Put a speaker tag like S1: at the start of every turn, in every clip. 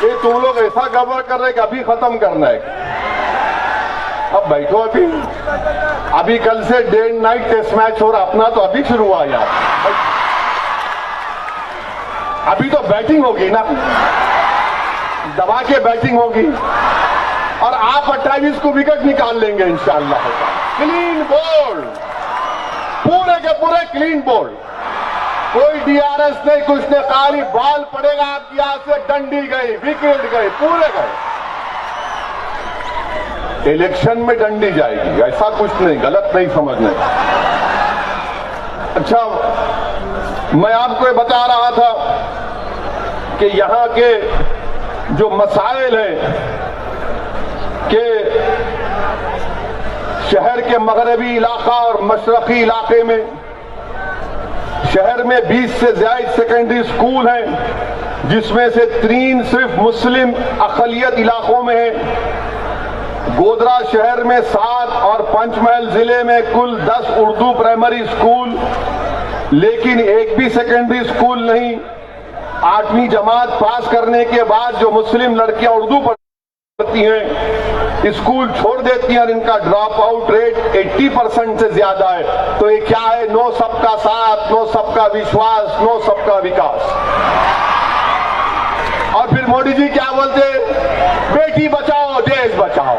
S1: ये तुम लोग ऐसा गड़बड़ कर रहे कि अभी खत्म करना है। अब बैठो, अभी कल से day and night test match हो रहा, अपना तो अभी शुरू हुआ यार। अभी तो बैटिंग होगी ना, दबा के बैटिंग होगी और आप 28 को विकेट निकाल लेंगे इंशाअल्लाह। क्लीन बोल्ड, पूरे के पूरे क्लीन बोल्ड, कोई डीआरएस नहीं, कुछ नहीं, खाली बॉल पड़ेगा आपकी यहां से, डंडी गई, विकेट गए, पूरे गए। इलेक्शन में डंडी जाएगी, ऐसा कुछ नहीं, गलत नहीं समझने। अच्छा, मैं आपको ये बता रहा था कि यहां के जो मसाइल हैं कि शहर के मगरबी इलाका और मशरकी इलाके में, शहर में 20 से ज्यादा सेकेंडरी स्कूल हैं, जिसमें से 3 सिर्फ मुस्लिम अक़लियत इलाकों में है। गोधरा शहर में 7 और पंचमहल जिले में कुल 10 उर्दू प्राइमरी स्कूल, लेकिन एक भी सेकेंडरी स्कूल नहीं। 8वीं जमात पास करने के बाद जो मुस्लिम लड़कियां उर्दू पढ़ती हैं, स्कूल छोड़ देती हैं और इनका ड्रॉप आउट रेट 80% से ज्यादा है। तो ये क्या है? नो सबका साथ, नो सबका विश्वास, नो सबका विकास। और फिर मोदी जी क्या बोलते? बेटी बचाओ देश बचाओ।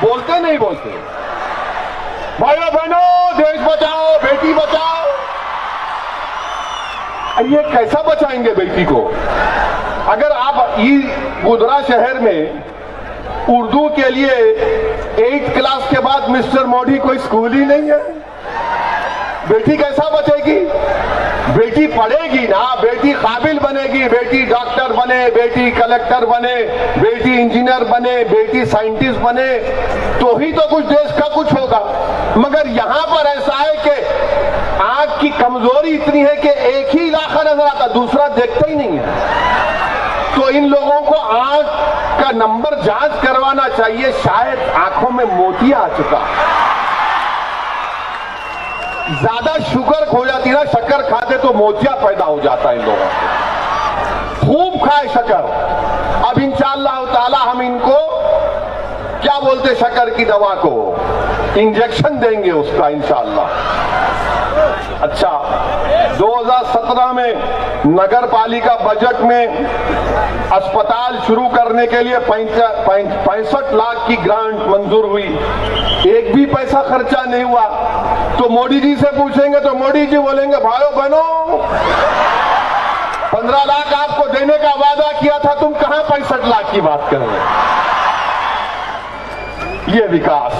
S1: बोलते नहीं बोलते? भाइयों बहनों, देश बचाओ, बेटी बचाओ। ये कैसा बचाएंगे बेटी को? अगर आप गोधरा शहर में उर्दू के लिए 8th क्लास के बाद मिस्टर मोदी कोई स्कूल ही नहीं है, बेटी कैसा बचेगी? बेटी पढ़ेगी ना, बेटी काबिल बनेगी, बेटी डॉक्टर बने, बेटी कलेक्टर बने, बेटी इंजीनियर बने, बेटी साइंटिस्ट बने, तो ही तो कुछ देश का कुछ होगा। मगर यहां पर ऐसा है कि आंख की कमजोरी इतनी है कि एक ही इलाका नजर आता, दूसरा देखता ही नहीं है। तो इन लोगों को आंख का नंबर जांच करवाना चाहिए, शायद आंखों में मोतिया आ चुका। ज्यादा शुगर खो जाती ना, शक्कर खाते तो मोतिया पैदा हो जाता है इन लोगों को। खूब खाए शक्कर। अब इंशाअल्लाह ताला हम इनको क्या बोलते, शक्कर की दवा को इंजेक्शन देंगे उसका इंशाअल्लाह। अच्छा, 2017 में नगर पालिका बजट में अस्पताल शुरू करने के लिए 65 लाख की ग्रांट मंजूर हुई, एक भी पैसा खर्चा नहीं हुआ। तो मोदी जी से पूछेंगे तो मोदी जी बोलेंगे, भाइयों बहनों, 15 लाख आपको देने का वादा किया था, तुम कहां 65 लाख की बात कर रहे हो? ये विकास।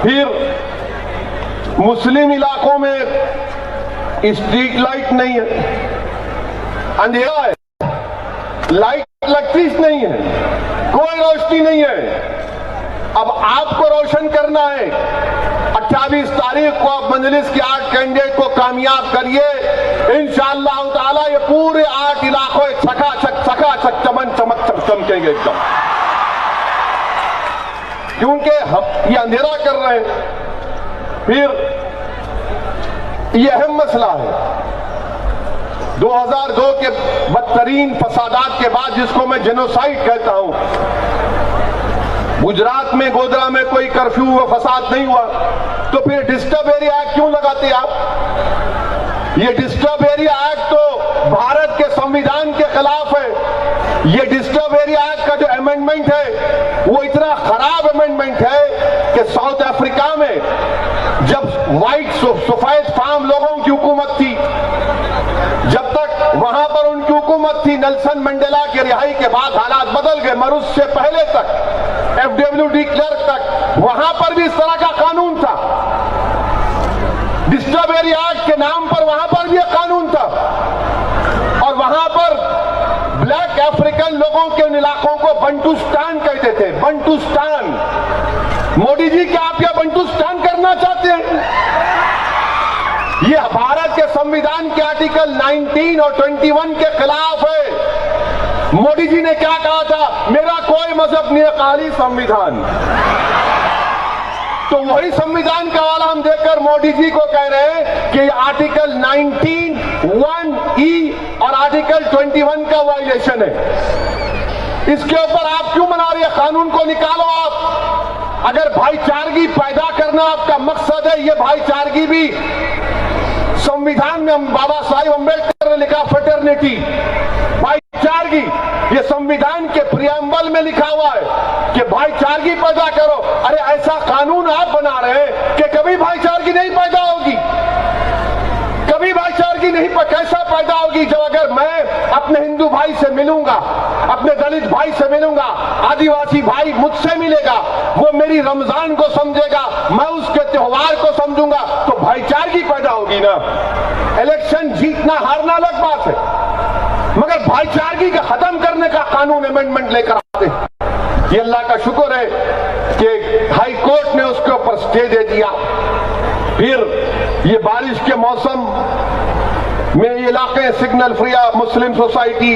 S1: फिर मुस्लिम इलाकों में स्ट्रीट लाइट नहीं है, अंधेरा है, लाइट लगती नहीं है, कोई रोशनी नहीं है। अब आपको रोशन करना है। 28 तारीख को आप मजलिस के 8 कैंडिडेट को कामयाब करिए, इंशाअल्लाह ताला ये पूरे 8 इलाकों चकाचक चमन चमक चमकेंगे एकदम, क्योंकि हम ये अंधेरा कर रहे हैं। फिर ये अहम मसला है, 2002 के बदतरीन फसादात के बाद, जिसको मैं जेनोसाइड कहता हूं, गुजरात में गोधरा में कोई कर्फ्यू व फसाद नहीं हुआ, तो फिर डिस्टर्ब एरिया एक्ट क्यों लगाते आप? ये डिस्टर्ब एरिया एक्ट तो भारत के संविधान के खिलाफ है। ये डिस्टर्ब एरिया एक्ट का जो अमेंडमेंट है वो इतना खराब अमेंडमेंट है कि साउथ अफ्रीका में जब व्हाइट सफेद फार्म लोगों की हुकूमत थी, जब तक वहां पर उनकी हुकूमत थी, नेल्सन मंडेला की रिहाई के बाद हालात बदल गए, मगर उससे पहले तक FWD क्लर्क तक वहां पर भी इस तरह का कानून था। डिस्टर्ब एरिया एक्ट के नाम पर वहां पर भी एक कानून था, और वहां पर ब्लैक अफ्रीकन लोगों के उन इलाकों को बंटुस्तान कहते थे। बंटुस्तान। मोदी जी क्या आप यह बंटुस्तान करना चाहते हैं? यह भारत के संविधान के आर्टिकल 19 और 21 के खिलाफ है। मोदी जी ने क्या कहा था? मेरा कोई मजहब नहीं है, खाली संविधान। तो वही संविधान का वाला हम देखकर मोदी जी को कह रहे हैं कि आर्टिकल 19(1)(e) और आर्टिकल 21 का वायलेशन है। इसके ऊपर आप क्यों मना रही है? कानून को निकालो आप। अगर भाईचारगी पैदा करना आपका मकसद है, ये भाईचारगी भी संविधान में बाबा साहिब अम्बेडकर ने लिखा, फ्रेटर्निटी, भाईचारगी, ये संविधान के प्रियम्बल में लिखा हुआ है कि भाईचारगी पैदा करो। अरे ऐसा कानून आप बना रहे हैं कि कभी भाईचारगी नहीं पैदा होगी, कभी भाईचारगी नहीं कैसा पैदा होगी? जब अगर मैं अपने हिंदू भाई से मिलूंगा, अपने दलित भाई से मिलूंगा, आदिवासी भाई मुझसे मिलेगा, वो मेरी रमजान को समझेगा, मैं उसके त्योहार को समझूंगा, तो भाईचारगी पैदा होगी ना। इलेक्शन जीतना हारना अलग बात है, मगर भाईचारगी का खत्म करने का कानून अमेंडमेंट लेकर आते हैं। ये अल्लाह का शुक्र है कि हाई कोर्ट ने उसके ऊपर स्टे दे दिया। फिर ये बारिश के मौसम में ये इलाके सिग्नल फ्रिया, मुस्लिम सोसाइटी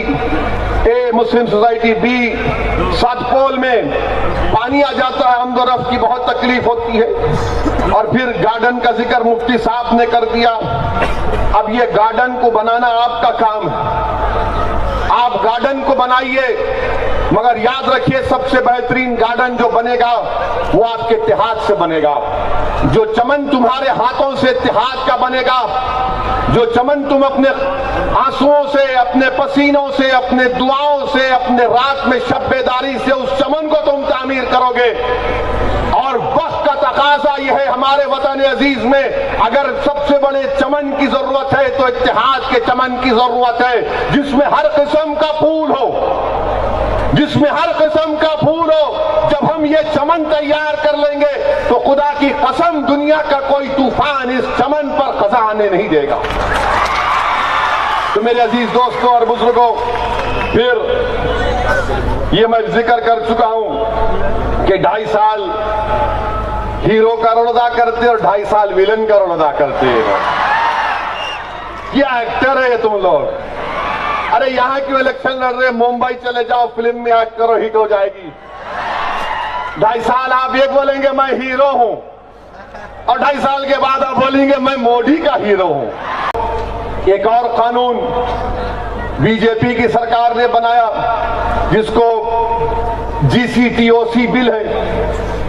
S1: ए, मुस्लिम सोसाइटी बी, सातपोल में पानी आ जाता है, हमदोरफ की बहुत तकलीफ होती है। और फिर गार्डन का जिक्र मुफ्ती साहब ने कर दिया। अब ये गार्डन को बनाना आपका काम है, आप गार्डन को बनाइए, मगर याद रखिए सबसे बेहतरीन गार्डन जो बनेगा वो आपके इत्तेहाद से बनेगा। जो चमन तुम्हारे हाथों से इत्तेहाद का बनेगा, जो चमन तुम अपने आंसुओं से, अपने पसीनों से, अपने दुआओं से, अपने रात में शब्बेदारी से उस चमन को तुम तामीर करोगे। और वक्त का तकाजा यह है हमारे वतन अजीज में, अगर सबसे बड़े चमन की जरूरत है तो इत्तेहाद के चमन की जरूरत है, जिसमें हर किस्म का फूल हो, जिसमें हर किस्म का फूल हो। जब हम ये चमन तैयार कर लेंगे तो खुदा की कसम दुनिया का कोई तूफान इस चमन पर खजा आने नहीं देगा। तो मेरे अजीज दोस्तों और बुजुर्गों, फिर ये मैं जिक्र कर चुका हूं कि 2.5 साल हीरो का रोल अदा करते और 2.5 साल विलन का रोल अदा करते हैं। क्या एक्टर है ये तुम लोग? अरे यहां क्यों इलेक्शन लड़ रहे? मुंबई चले जाओ, फिल्म में एक्ट करो, हिट हो जाएगी। 2.5 साल आप ये बोलेंगे मैं हीरो हूं, और 2.5 साल के बाद आप बोलेंगे मैं मोदी का हीरो हूं। एक और कानून बीजेपी की सरकार ने बनाया, जिसको GCTOC बिल है,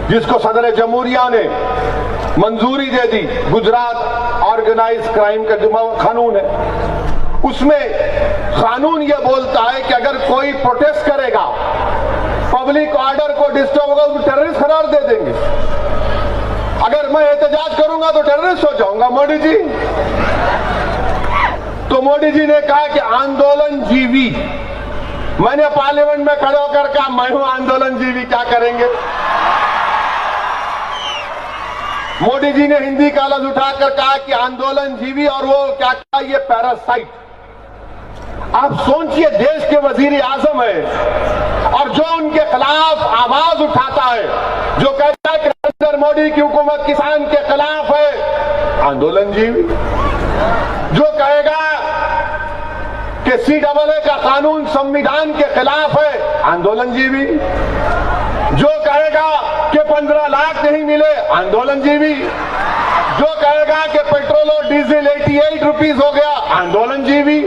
S1: जिसको सदर जमहूरिया ने मंजूरी दे दी, गुजरात ऑर्गेनाइज क्राइम का जो कानून है, उसमें कानून यह बोलता है कि अगर कोई प्रोटेस्ट करेगा, पब्लिक ऑर्डर को डिस्टर्ब होगा, उसको टेररिस्ट करार दे देंगे। अगर मैं एहतजाज करूंगा तो टेररिस्ट हो जाऊंगा मोदी जी। तो मोदी जी ने कहा कि आंदोलन जीवी। मैंने पार्लियामेंट में खड़े होकर कहा मैं हूं आंदोलन जीवी, क्या करेंगे? मोदी जी ने हिंदी का लफ्ज उठाकर कहा कि आंदोलन जीवी, और वो क्या कहा, ये पैरासाइट। आप सोचिए, देश के वजीर आजम है और जो उनके खिलाफ आवाज उठाता है, जो कहता है कि नरेंद्र मोदी की हुकूमत किसान के खिलाफ है, आंदोलन जीवी। जो कहेगा कि CAA का कानून संविधान के खिलाफ है, आंदोलन जीवी। जो कहेगा कि 15 लाख नहीं मिले, आंदोलन जीवी। जो कहेगा कि पेट्रोल और डीजल 88 रुपीज हो गया, आंदोलन जीवी।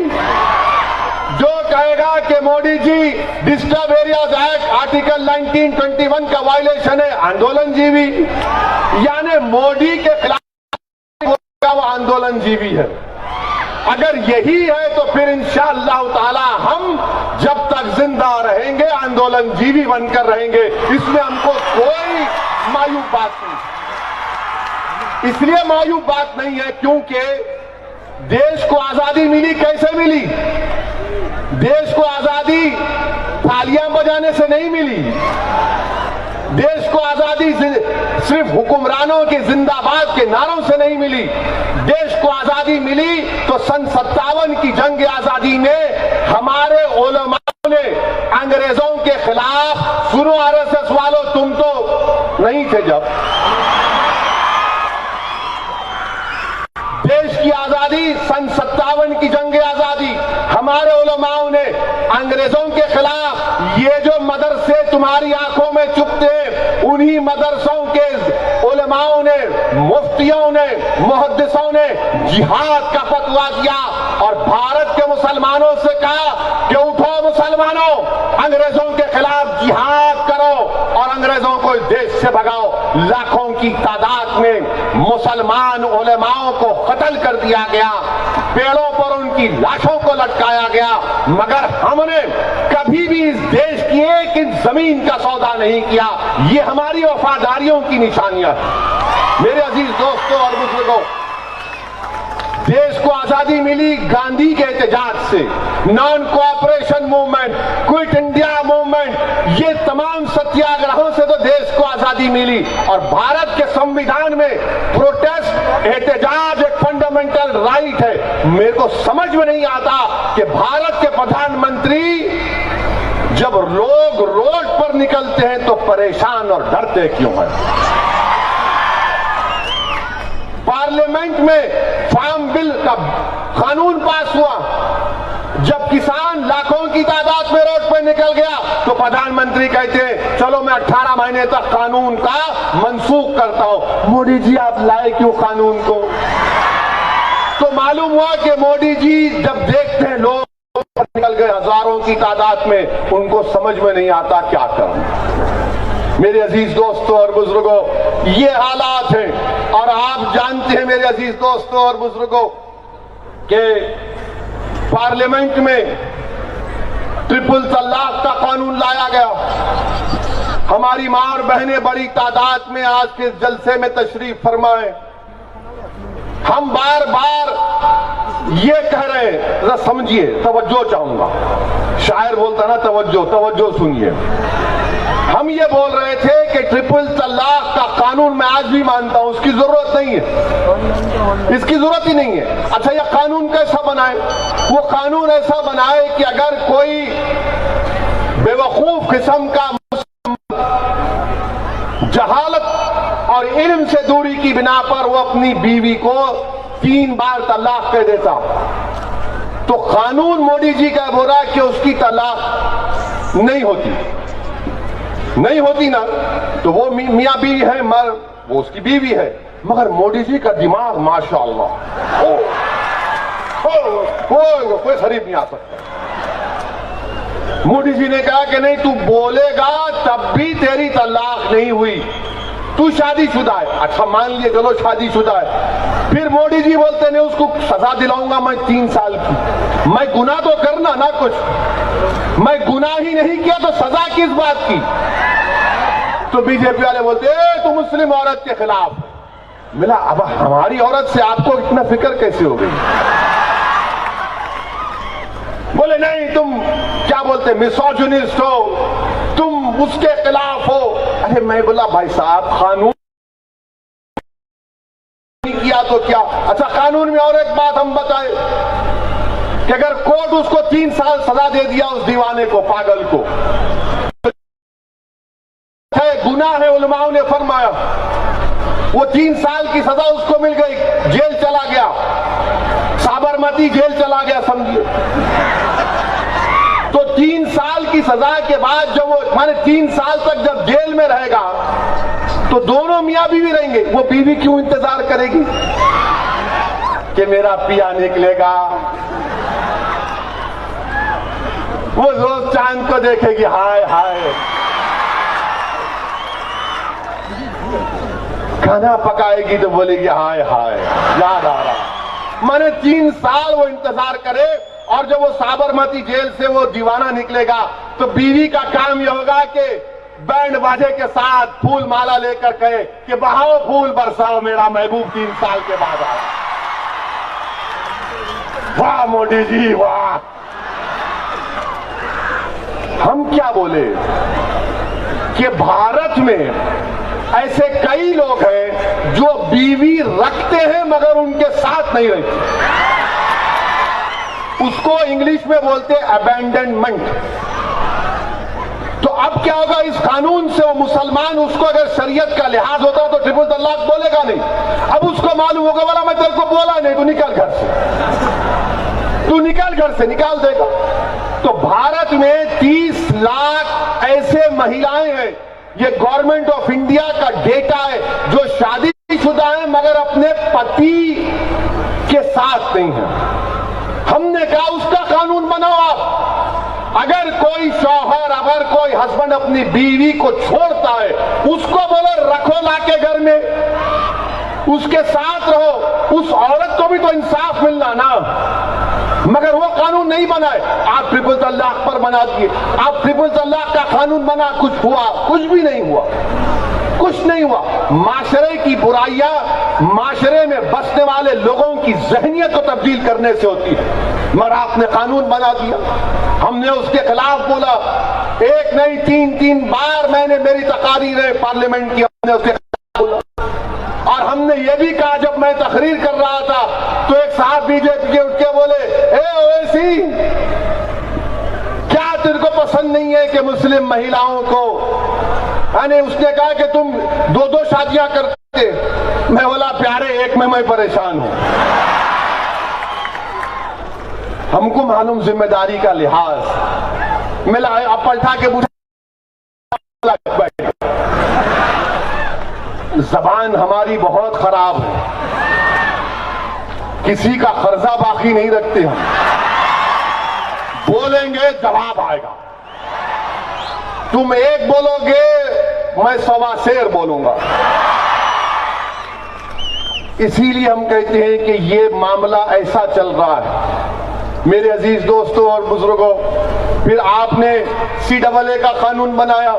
S1: जो कहेगा कि Modi ji disturb areas act article 1921 का वायलेशन है, आंदोलन जीवी। यानी मोदी के खिलाफ वो आंदोलन जीवी है। अगर यही है तो फिर इंशाअल्लाह ताला हम जब तक जिंदा रहेंगे आंदोलन जीवी बनकर रहेंगे, इसमें हमको कोई मायूब बात नहीं। इसलिए मायूब बात नहीं है क्योंकि देश को आजादी मिली, कैसे मिली? देश को आजादी तालियां बजाने से नहीं मिली। देश को आजादी सिर्फ हुक्मरानों के जिंदाबाद के नारों से नहीं मिली। देश को आजादी मिली तो सन 57 की जंग आजादी में हमारे उलमाओं ने अंग्रेजों के खिलाफ, सुनो RSS वालों, तुम तो नहीं थे जब, देश की आजादी सन 57 की जंग आजादी, हमारे उलमाओं ने अंग्रेजों के खिलाफ, ये जो मदरसे तुम्हारी आंखों में चुभते, उन्हीं मदरसों के उलमाओं ने, मुफ्तियों ने, मुहद्दिसों ने जिहाद का फतवा दिया और भारत के मुसलमानों से कहा कि उठो मुसलमानों, अंग्रेजों के खिलाफ जिहाद करो और अंग्रेजों को इस देश से भगाओ। लाखों की तादाद में मुसलमान उलमाओं को कत्ल कर दिया गया, पेड़ों पर उनकी लाशों को लटकाया गया, मगर हमने कभी भी इस देश की एक इंच जमीन का सौदा नहीं किया। ये हमारी वफादारियों की निशानियां हैं। मेरे अजीज दोस्तों और बुजुर्गों, देश को आजादी मिली गांधी के एहतजाज से, non cooperation movement, quit India movement, ये तमाम सत्याग्रहों से तो देश को आजादी मिली। और भारत के संविधान में प्रोटेस्ट, एहतजाज एक फंडामेंटल राइट है। मेरे को समझ में नहीं आता कि भारत के प्रधानमंत्री जब लोग रोड पर निकलते हैं तो परेशान और डरते क्यों हैं। पार्लियामेंट में फार्म बिल का कानून पास हुआ, जब किसान लाखों की तादाद में रोड पर निकल गया तो प्रधानमंत्री कहते हैं चलो मैं 18 महीने तक कानून का मनसूख करता हूं। मोदी जी आप लाए क्यों कानून को? तो मालूम हुआ कि मोदी जी जब देखते हैं लोग निकल गए हजारों की तादाद में, उनको समझ में नहीं आता क्या करूं। मेरे अजीज दोस्तों और बुजुर्गों, ये हालात हैं। और आप जानते हैं मेरे अजीज दोस्तों और बुजुर्गों कि पार्लियामेंट में ट्रिपल तलाक का कानून लाया गया। हमारी मां और बहनें बड़ी तादाद में आज के जलसे में तशरीफ फरमाए। हम बार बार ये कह रहे हैं, जरा समझिए, तवज्जो चाहूंगा, शायर बोलता ना तवज्जो, तवज्जो सुनिए। हम ये बोल रहे थे कि ट्रिपल तलाक का कानून मैं आज भी मानता हूं, उसकी जरूरत नहीं है, इसकी जरूरत ही नहीं है। अच्छा, यह कानून कैसा बनाए? वो कानून ऐसा बनाए कि अगर कोई बेवकूफ किस्म का जहालत और इल्म से दूरी की बिना पर वो अपनी बीवी को 3 बार तलाक कह देता, तो कानून मोदी जी का बोल रहा है कि उसकी तलाक नहीं होती ना, तो वो मियां बीवी है, मर वो उसकी बीवी है। मगर मोदी जी का दिमाग माशाअल्लाह, कोई शरीफ नहीं आ सकता। मोदी जी ने कहा कि नहीं, तू बोलेगा तब भी तेरी तलाक नहीं हुई, तू शादीशुदा है। अच्छा, मान लिए चलो शादीशुदा है, फिर मोदी जी बोलते नहीं उसको सजा दिलाऊंगा मैं 3 साल की। मैं गुनाह तो करना ना कुछ, मैं गुनाह ही नहीं किया तो सजा किस बात की? तो बीजेपी वाले बोलते तू मुस्लिम औरत के खिलाफ। मिला, अब हमारी औरत से आपको इतना फिक्र कैसे हो गई? बोले नहीं, तुम क्या बोलते मिसोजिनिस्ट हो, तुम उसके खिलाफ हो। अरे मैं बोला भाई साहब, कानून किया तो क्या? अच्छा, कानून में और एक बात हम बताए कि अगर कोर्ट उसको 3 साल सजा दे दिया उस दीवाने को, पागल को, है गुनाह है, उलमाओं ने फरमाया, वो 3 साल की सजा उसको मिल गई, जेल चला गया, साबरमती जेल चला गया, समझिए। तो 3 साल की सजा के बाद जब वो माने 3 साल तक जब जेल में रहेगा तो दोनों मियां बीवी रहेंगे। वो बीवी क्यों इंतजार करेगी कि मेरा पिया निकलेगा? वो रोज चांद को देखेगी, हाय हाय। खाना पकाएगी तो बोलेगी हाय हाय, याद आ रहा। माने 3 साल वो इंतजार करे, और जब वो साबरमती जेल से वो दीवाना निकलेगा तो बीवी का काम यह होगा कि बैंड बाजे के साथ फूल माला लेकर कहे कि बहाओ फूल बरसाओ, मेरा महबूब 3 साल के बाद आया। वाह मोदी जी वाह। हम क्या बोले कि भारत में ऐसे कई लोग हैं जो बीवी रखते हैं मगर उनके साथ नहीं रहते, उसको इंग्लिश में बोलते अबैंडनमेंट। तो अब क्या होगा इस कानून से? वो मुसलमान, उसको अगर शरीयत का लिहाज होता तो ट्रिपल तलाक बोलेगा नहीं। अब उसको मालूम होगा वाला मैं तेरे को बोला नहीं, तू निकल घर से, तू निकल घर से, निकाल देगा। तो भारत में 30 लाख ऐसे महिलाएं हैं ये गवर्नमेंट ऑफ इंडिया का डेटा है, जो शादीशुदा है मगर अपने पति के साथ नहीं है। हमने कहा उसका कानून बनाओ आप। अगर कोई शौहर, अगर कोई हस्बैंड अपनी बीवी को छोड़ता है, उसको बोलो रखो लाके घर में, उसके साथ रहो। उस औरत को भी तो इंसाफ मिलना ना, मगर वो कानून नहीं बनाए। आप ट्रिपल तलाक पर बना दिए, आप ट्रिपल तलाक का कानून बना, कुछ हुआ? कुछ भी नहीं हुआ, कुछ नहीं हुआ। माशरे की बुराइयां माशरे में बसने वाले लोगों की जहनियत को तब्दील करने से होती है, मगर आपने कानून बना दिया। हमने उसके खिलाफ बोला, एक नहीं तीन बार मैंने मेरी तकारीरें पार्लियामेंट की, हमने उसके खिलाफ बोला। और हमने ये भी कहा, जब मैं तकरीर कर रहा था तो एक साहब बीजेपी के उठ के बोले, ए ओवैसी, क्या तेरे को पसंद नहीं है कि मुस्लिम महिलाओं को, यानी उसने कहा कि तुम दो शादियां करते। मैं बोला, प्यारे एक में मैं परेशान हूं। हमको मालूम जिम्मेदारी का लिहाज मिला। अब पलटा के पूछा, जबान हमारी बहुत खराब है, किसी का कर्जा बाकी नहीं रखते हम। बोलेंगे जवाब आएगा, तुम एक बोलोगे मैं 1.25 शेर बोलूंगा। इसीलिए हम कहते हैं कि ये मामला ऐसा चल रहा है। मेरे अजीज दोस्तों और बुजुर्गों, फिर आपने CAA का कानून बनाया।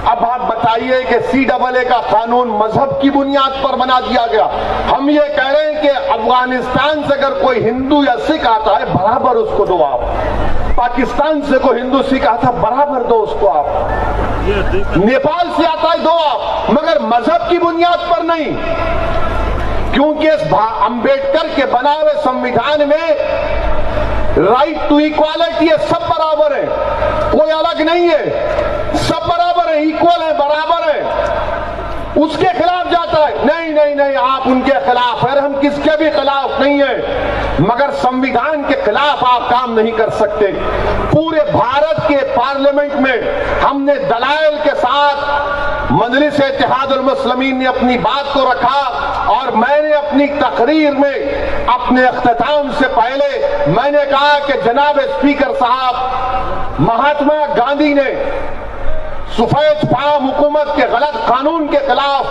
S1: अब आप बताइए कि CAA का कानून मजहब की बुनियाद पर बना दिया गया। हम ये कह रहे हैं कि अफगानिस्तान से अगर कोई हिंदू या सिख आता है, बराबर उसको दो आप। पाकिस्तान से कोई हिंदू सिख आता है, बराबर दो उसको आप। नेपाल से आता है, दो आप, मगर मजहब की बुनियाद पर नहीं। क्योंकि इस अंबेडकर के बना हुए संविधान में राइट टू इक्वालिटी है, सब बराबर है, कोई अलग नहीं है, सब बराबर है, इक्वल है, बराबर है। उसके खिलाफ जाता है, नहीं नहीं नहीं आप उनके खिलाफ है। हम किसके भी खिलाफ नहीं है, मगर संविधान के खिलाफ आप काम नहीं कर सकते। पूरे भारत के पार्लियामेंट में हमने दलाइल के साथ मजलिस इत्तेहादुल मुस्लिमीन ने अपनी बात को रखा, और मैंने अपनी तकरीर में अपने अख्तिताम से पहले मैंने कहा कि जनाब स्पीकर साहब, महात्मा गांधी ने सफेद फार्म हुकूमत के गलत कानून के खिलाफ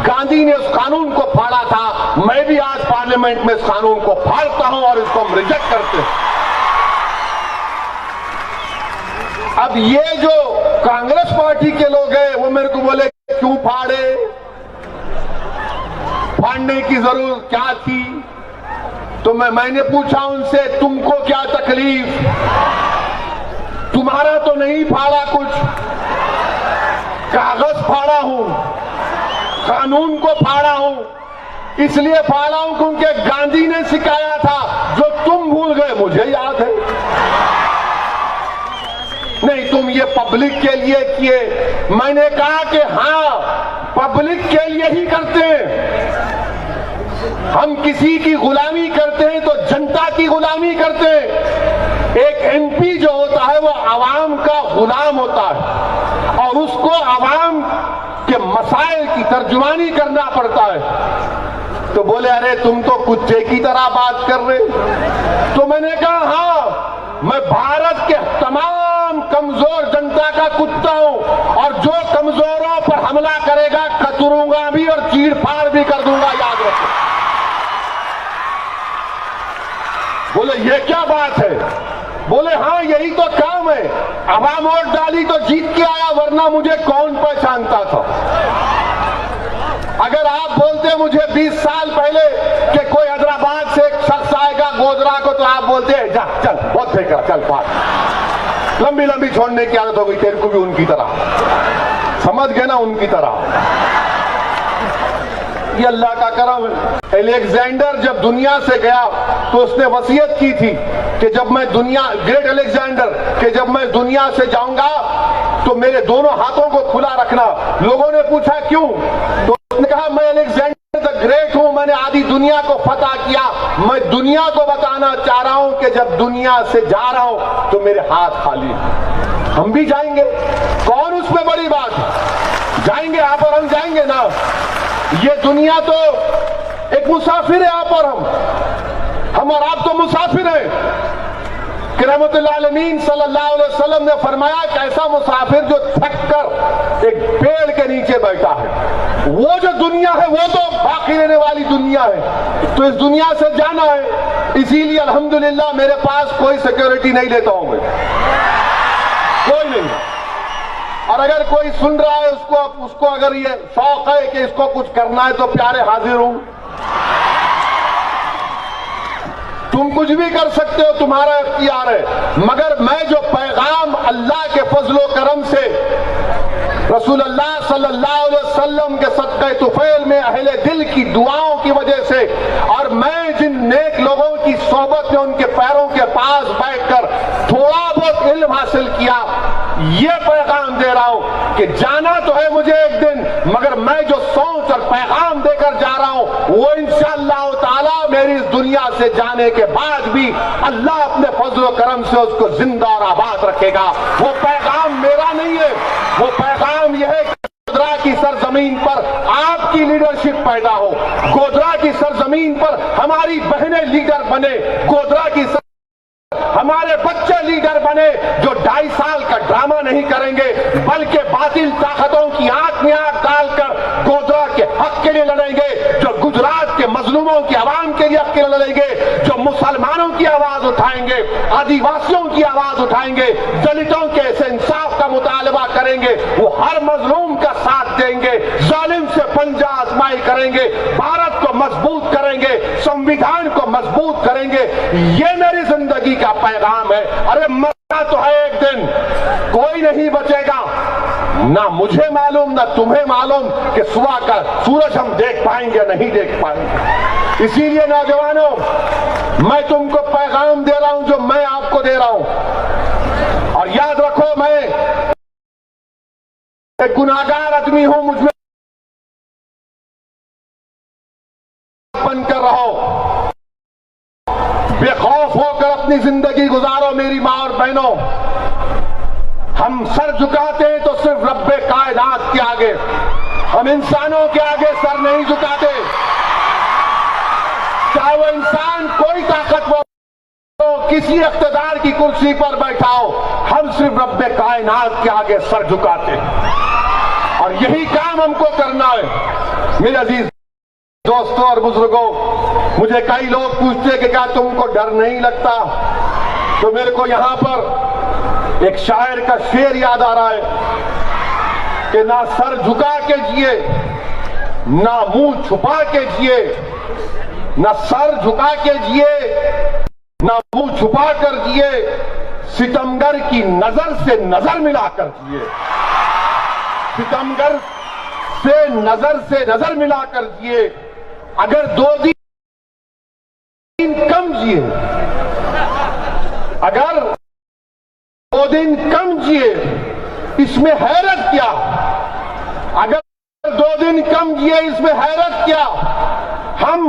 S1: गांधी ने उस कानून को फाड़ा था। मैं भी आज पार्लियामेंट में इस कानून को फाड़ता हूं और इसको हम रिजेक्ट करते हैं। अब ये जो कांग्रेस पार्टी के लोग हैं, वो मेरे को बोले क्यों फाड़े, फाड़ने की जरूरत क्या थी? तो मैंने पूछा उनसे, तुमको क्या तकलीफ, तुम्हारा तो नहीं फाड़ा कुछ, कागज फाड़ा हूं, कानून को फाड़ा हूं, इसलिए फाड़ा हूं क्योंकि गांधी ने सिखाया था, जो तुम भूल गए मुझे याद है। नहीं, तुम ये पब्लिक के लिए किए। मैंने कहा कि हां, पब्लिक के लिए ही करते हैं। हम किसी की गुलामी करते हैं तो जनता की गुलामी करते हैं। एक MP जो होता है वो आवाम का गुलाम होता है, और उसको आवाम के मसाइल की तर्जुमानी करना पड़ता है। तो बोले, अरे तुम तो कुत्ते की तरह बात कर रहे। तो मैंने कहा, हाँ, मैं भारत के तमाम कमजोर जनता का कुत्ता हूं, और जो कमजोरों पर हमला करेगा कतरूंगा भी और चीड़ फाड़ भी कर दूंगा, याद रखो। बोले, ये क्या बात है? बोले, हाँ यही तो काम है। अवाम वोट डाली तो जीत के आया, वरना मुझे कौन पहचानता था। अगर आप बोलते मुझे 20 साल पहले कि कोई हैदराबाद से एक शख्स आएगा गोधरा को, तो आप बोलते हैं जा चल, बहुत फेंका, चल फाड़। लंबी लंबी छोड़ने की आदत हो गई तेरे को भी उनकी तरह, समझ गए ना, उनकी तरह। ये अल्लाह का करम है। अलेक्जेंडर जब दुनिया से गया तो उसने वसीयत की थी कि जब मैं ग्रेट अलेक्जेंडर, कि जब मैं दुनिया से जाऊंगा तो मेरे दोनों हाथों को खुला रखना। लोगों ने पूछा क्यों? तो उसने कहा, मैं अलेक्जेंडर द ग्रेट हूं, मैंने आधी दुनिया को फतह किया। मैं दुनिया को बताना चाह रहा हूं कि जब दुनिया से जा रहा हूं तो मेरे हाथ खाली हैं। हम भी जाएंगे, कौन उसमें बड़ी बात है, जाएंगे आप और हम जाएंगे ना। ये दुनिया तो एक मुसाफिर है, आप और हम और आप तो मुसाफिर हैं। कि रहमतुल्लाह अलमीन सल्लल्लाहु अलैहि वसल्लम ने फरमाया कि ऐसा मुसाफिर जो थक कर एक पेड़ के नीचे बैठा है, वो जो दुनिया है वो तो बाकी रहने वाली दुनिया है, तो इस दुनिया से जाना है। इसीलिए अल्हम्दुलिल्लाह मेरे पास कोई सिक्योरिटी नहीं लेता हूं मैं, कोई नहीं। और अगर कोई सुन रहा है उसको अगर ये शौक है कि इसको कुछ करना है तो प्यारे हाजिर हूं, तुम कुछ भी कर सकते हो, तुम्हारा इख्तियार है। मगर मैं जो पैगाम अल्लाह के फजलो करम से रसूलुल्लाह सल्लल्लाहु अलैहि वसल्लम के सदक़े तुफैल में अहले दिल की दुआओं की वजह से, और मैं जिन नेक लोगों की सोबत में उनके पैरों के पास बैठकर थोड़ा बहुत इल्म हासिल किया, ये पैगाम दे रहा हूं कि जाना तो है मुझे एक दिन, मगर मैं जो सोच और पैगाम देकर जा रहा हूं वो इंशाअल्लाह ताला मेरी इस दुनिया से जाने के बाद भी अल्लाह अपने फजल करम से उसको जिंदा और आबाद रखेगा। वो पैगाम मेरा नहीं है, वो पैगाम यह है कि गोधरा की सरजमीन पर आपकी लीडरशिप पैदा हो, गोधरा की सरजमीन पर हमारी बहनें लीडर बने, गोधरा की हमारे बच्चे लीडर बने जो 2.5 साल का ड्रामा नहीं करेंगे, बल्कि बातिल ताकतों की आंख में आंख डालकर गोधरा के हक के लिए लड़ेंगे, जो गुजरात के मजलूमों की आवाम के लिए हक के लिए लड़ेंगे, जो मुसलमानों की आवाज उठाएंगे, आदिवासियों की आवाज उठाएंगे, दलितों के ऐसे इंसाफ का मुतालबा करेंगे, वो हर मजलूम का साथ देंगे, जालिम से पंजा आजमाई करेंगे, भारत को मजबूत करेंगे, संविधान को मजबूत करेंगे। ये मेरी जिंदगी का पैगाम है। अरे मरना तो है एक दिन, कोई नहीं बचेगा, ना मुझे मालूम ना तुम्हें मालूम कि सुबह का सूरज हम देख पाएंगे या नहीं देख पाएंगे। इसीलिए नौजवानों, मैं तुमको पैगाम दे रहा हूं जो मैं आपको दे रहा हूं, और याद रखो मैं एक गुनाहगार आदमी हूं, मुझमें बनकर रहो, बेखौफ होकर अपनी जिंदगी गुजारो। मेरी मां और बहनों, हम सर झुकाते हैं तो सिर्फ रब्बे कायनात के आगे, हम इंसानों के आगे सर नहीं झुकाते, चाहे वो इंसान कोई ताकतवर हो, किसी इख्तिदार की कुर्सी पर बैठा हो, हम सिर्फ रब्बे कायनात के आगे सर झुकाते हैं, और यही काम हमको करना है। मेरे अजीज दोस्तों और बुजुर्गों, मुझे कई लोग पूछते कि क्या तुमको डर नहीं लगता, तो मेरे को यहां पर एक शायर का शेर याद आ रहा है कि ना सर झुका के जिए, ना मुंह छुपा के जिए, ना सर झुका के जिए, ना मुंह छुपा कर जिए, सितमगर की नजर से नजर मिलाकर जिए, सितमगर से नजर मिलाकर जिए। अगर 2 दिन कम जिए, अगर 2 दिन कम जिए, इसमें हैरत क्या, अगर 2 दिन कम जिए इसमें हैरत क्या। हम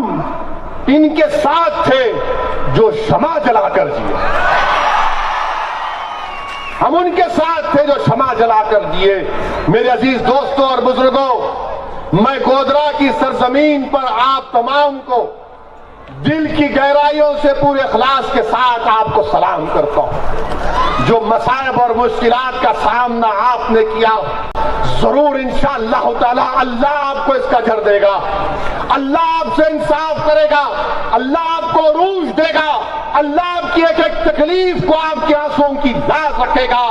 S1: इनके साथ थे जो शमा जलाकर जिए, हम उनके साथ थे जो क्षमा जलाकर जिए। मेरे अजीज दोस्तों और बुजुर्गों, मैं गोधरा की सरजमीन पर आप तमाम को दिल की गहराइयों से पूरे इखलास के साथ आपको सलाम करता हूं। जो मसाइब और मुश्किलात का सामना आपने किया, जरूर इंशाअल्लाह ताला अल्लाह आपको इसका अजर देगा, अल्लाह आपसे इंसाफ करेगा, अल्लाह आपको अरूज देगा, अल्लाह आपकी एक एक तकलीफ को आपके आंसुओं की लाज रखेगा,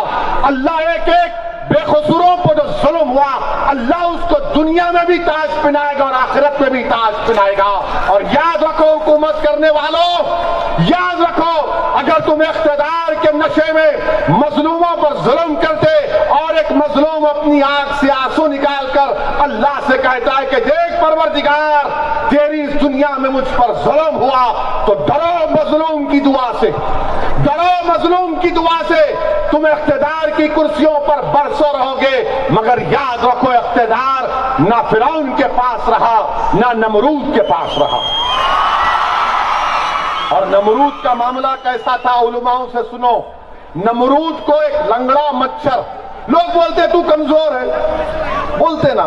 S1: अल्लाह एक एक बेकसूरों पर जो जुल्म हुआ, अल्लाह उसको दुनिया में भी ताज पहनाएगा और आखिरत में भी ताज पहनाएगा। और याद रखो हुकूमत करने वालों, याद रखो, अगर तुम इख्तिदार के नशे में मजलूमों पर जुल्म करते और एक मजलूम अपनी आंख से आंसू निकालकर अल्लाह से कहता है कि देख परवरदिगार, तेरी इस दुनिया में मुझ पर जुल्म हुआ, तो डरो मजलूम की दुआ से, डरो मजलूम की दुआ से। तुम इख्तिदार की कुर्सियों पर बरसों रहोगे, मगर याद रखो इख्तिदार ना फिरौन के पास रहा, ना नमरूद के पास रहा। और नमरूद का मामला कैसा था, उलमाओं से सुनो। नमरूद को एक लंगड़ा मच्छर, लोग बोलते तू कमजोर है, बोलते ना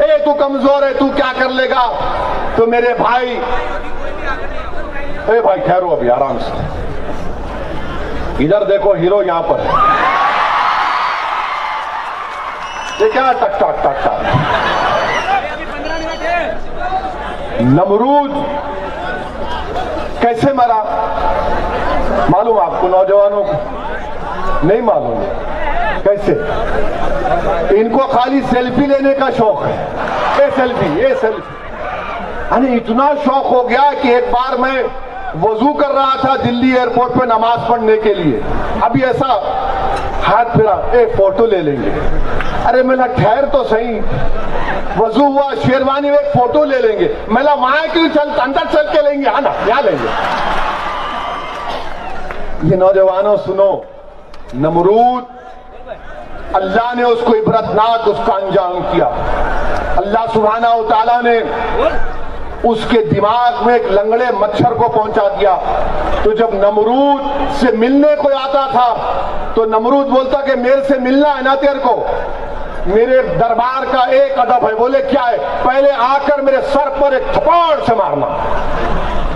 S1: ए तू कमजोर है, तू क्या कर लेगा। तो मेरे भाई, ए भाई ठहरो अभी आराम से, इधर देखो हीरो यहां पर है, ये क्या टक टक टक टक। नमरूद कैसे मरा मालूम आपको, नौजवानों को नहीं मालूम कैसे। इनको खाली सेल्फी लेने का शौक है, ये सेल्फी ये सेल्फी। यानी इतना शौक हो गया कि एक बार मैं वजू कर रहा था दिल्ली एयरपोर्ट पे नमाज पढ़ने के लिए, अभी ऐसा हाथ फिरा, एक फोटो ले लेंगे। अरे मेरा ठहर तो सही, वजू हुआ, शेरवानी में एक फोटो ले लेंगे। मेरा वहां क्यों चल, अंदर चल के लेंगे, है ना, यहाँ लेंगे। ये नौजवानों सुनो, नमरूद अल्लाह ने उसको इबरतनाक उसका अंजाम किया। अल्लाह सुब्हानहू तआला ने उसके दिमाग में एक लंगड़े मच्छर को पहुंचा दिया। तो जब नमरूद से मिलने को आता था तो नमरूद बोलता कि मेरे से मिलना है ना तेरे को, मेरे दरबार का एक अदब है। बोले क्या है? पहले आकर मेरे सर पर एक थप्पड़ से मारना,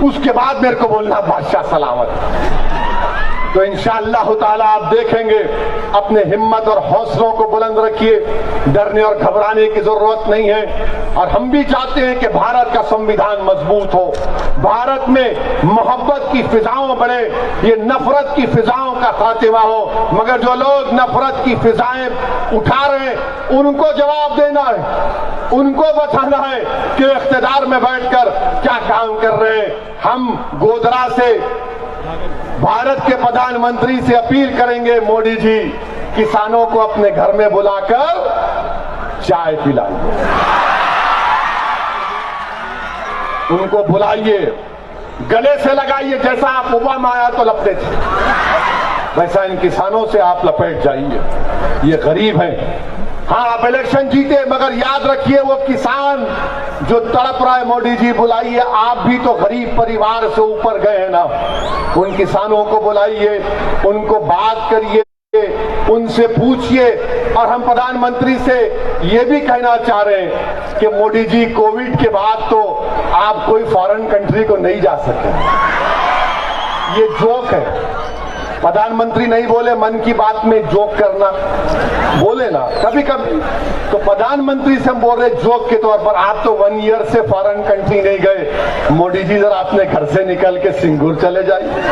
S1: उसके बाद मेरे को बोलना बादशाह सलामत। तो इंशाअल्लाह ताला आप देखेंगे, अपने हिम्मत और हौसलों को बुलंद रखिए, डरने और घबराने की जरूरत नहीं है। और हम भी चाहते हैं कि भारत का संविधान मजबूत हो, भारत में मोहब्बत की फिजाओं बढ़े, ये नफरत की फिजाओं का खात्मा हो। मगर जो लोग नफरत की फिजाएं उठा रहे हैं उनको जवाब देना है, उनको बताना है कि इख्तिदार में बैठकर क्या काम कर रहे हैं। हम गोधरा से भारत के प्रधानमंत्री से अपील करेंगे, मोदी जी किसानों को अपने घर में बुलाकर चाय पिलाइए, उनको बुलाइए, गले से लगाइए। जैसा आप ओबामा आया तो लपटे थे, वैसा इन किसानों से आप लपेट जाइए। ये गरीब हैं, हाँ आप इलेक्शन जीते, मगर याद रखिए वो किसान जो तड़प रहा है, मोदी जी बुलाइए। आप भी तो गरीब परिवार से ऊपर गए हैं ना, उन किसानों को बुलाइए, उनको बात करिए, उनसे पूछिए। और हम प्रधानमंत्री से ये भी कहना चाह रहे हैं कि मोदी जी कोविड के बाद तो आप कोई फॉरेन कंट्री को नहीं जा सके, ये जोक है। प्रधानमंत्री नहीं बोले मन की बात में जोक करना, बोले ना कभी कभी, तो प्रधानमंत्री से हम बोल रहे जोक के तौर पर। आप तो 1 ईयर से फॉरेन कंट्री नहीं गए, मोदी जी जरा अपने घर से निकल के सिंगूर चले जाइए,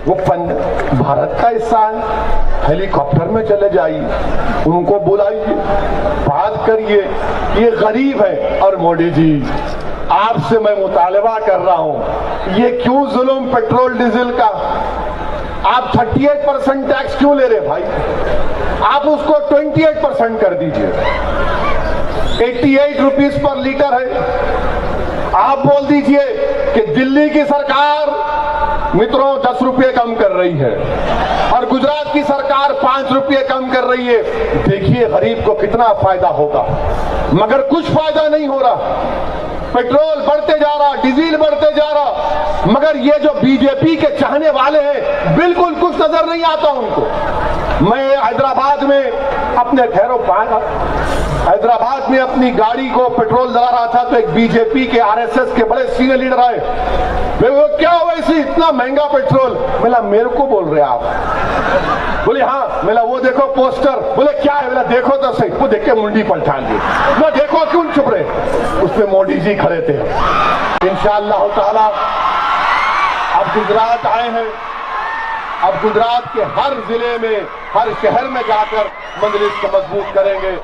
S1: वो भारत का हिस्सा है, हेलीकॉप्टर में चले जाइए, उनको बुलाइए, बात करिए। ये गरीब है। और मोदी जी आपसे मैं मुतालबा कर रहा हूं, ये क्यों जुल्म पेट्रोल डीजल का? आप 38% टैक्स क्यों ले रहे भाई? आप उसको 28% कर दीजिए, 88 रुपीज पर लीटर है। आप बोल दीजिए कि दिल्ली की सरकार मित्रों 10 रुपये कम कर रही है और गुजरात की सरकार 5 रुपये कम कर रही है। देखिए गरीब को कितना फायदा होगा, मगर कुछ फायदा नहीं हो रहा। पेट्रोल बढ़ते जा रहा, डीजल बढ़ते जा रहा, मगर ये जो बीजेपी के चाहने वाले हैं बिल्कुल कुछ नजर नहीं आता उनको। मैं हैदराबाद में अपने हैदराबाद में अपनी गाड़ी को पेट्रोल डला रहा था तो एक बीजेपी के आरएसएस के बड़े सीनियर लीडर आए, वो क्या हुआ इसी इतना महंगा पेट्रोल? बोला मेरे को बोल रहे आप? बोले हाँ। बोला वो देखो पोस्टर। बोले क्या है? बोला देखो तो सही। वो देख के मुंडी पलटा ली। ना देखो क्यों चुप रहे? उसमें मोदी जी खड़े थे। इंशाअल्लाह ताला अब गुजरात आए हैं, अब गुजरात के हर जिले में, हर शहर में जाकर मजलिस को मजबूत करेंगे।